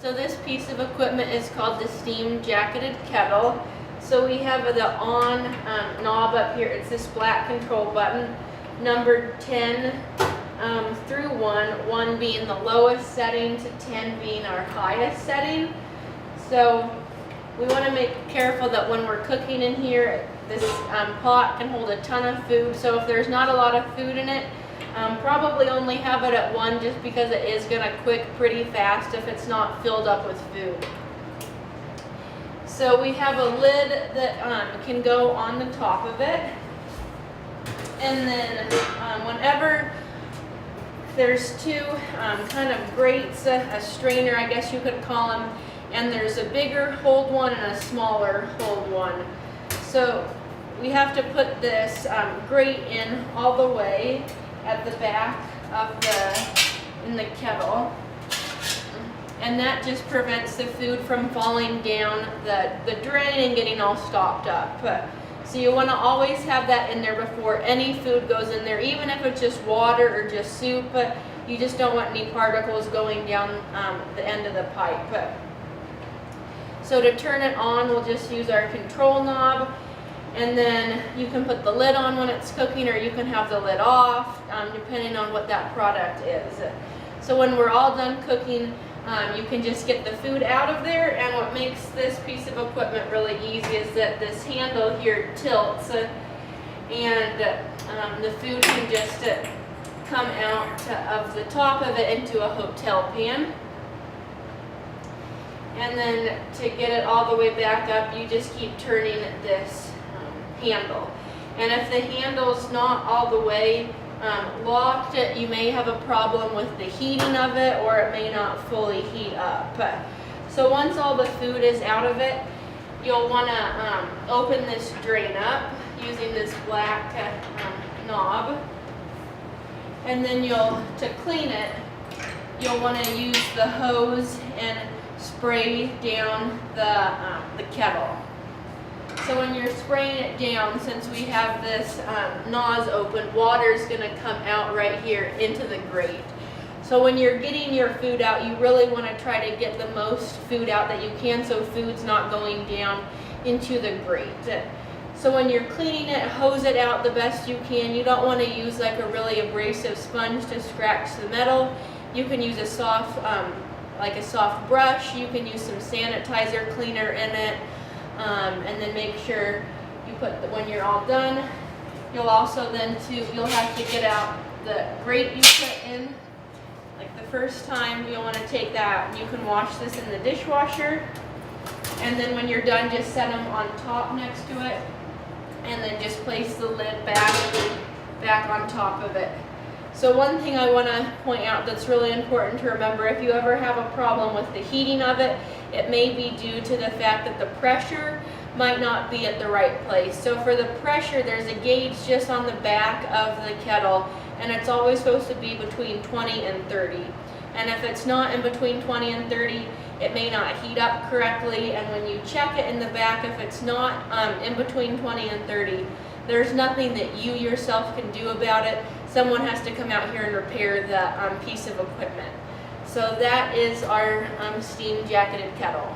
So this piece of equipment is called the steam jacketed kettle. So we have the on knob up here. It's this black control button, numbered 10 through 1 being the lowest setting to 10 being our highest setting. So we want to make careful that when we're cooking in here, this pot can hold a ton of food. So if there's not a lot of food in it, probably only have it at 1, just because it is going to cook pretty fast if it's not filled up with food. So we have a lid that can go on the top of it. And then whenever there's two kind of grates, a strainer I guess you could call them, and there's a bigger hold one and a smaller hold one. So we have to put this grate in all the way at the back of the kettle, and that just prevents the food from falling down the drain and getting all stopped up. So you want to always have that in there before any food goes in there, even if it's just water or just soup. You just don't want any particles going down the end of the pipe. So to turn it on, we'll just use our control knob, and then you can put the lid on when it's cooking, or you can have the lid off, depending on what that product is. So when we're all done cooking, you can just get the food out of there. And what makes this piece of equipment really easy is that this handle here tilts, and the food can just come out of the top of it into a hotel pan. And then to get it all the way back up, you just keep turning this handle. And if the handle's not all the way locked, you may have a problem with the heating of it, or it may not fully heat up. So once all the food is out of it, you'll want to open this drain up using this black knob. And then to clean it, you'll want to use the hose and spray down the kettle. So when you're spraying it down, since we have this nose open, water is going to come out right here into the grate. So when you're getting your food out, you really want to try to get the most food out that you can, so food's not going down into the grate. So when you're cleaning it, hose it out the best you can. You don't want to use like a really abrasive sponge to scratch the metal. You can use a soft brush. You can use some sanitizer cleaner in it. And then make sure you put when you're all done, you'll also you'll have to get out the grate you put in. Like the first time, you'll want to take that. You can wash this in the dishwasher, and then when you're done, just set them on top next to it, and then just place the lid back on top of it. So one thing I want to point out that's really important to remember: if you ever have a problem with the heating of it, it may be due to the fact that the pressure might not be at the right place. So for the pressure, there's a gauge just on the back of the kettle, and it's always supposed to be between 20 and 30. And if it's not in between 20 and 30, it may not heat up correctly. And when you check it in the back, if it's not in between 20 and 30, there's nothing that you yourself can do about it. Someone has to come out here and repair the piece of equipment. So that is our steam jacketed kettle.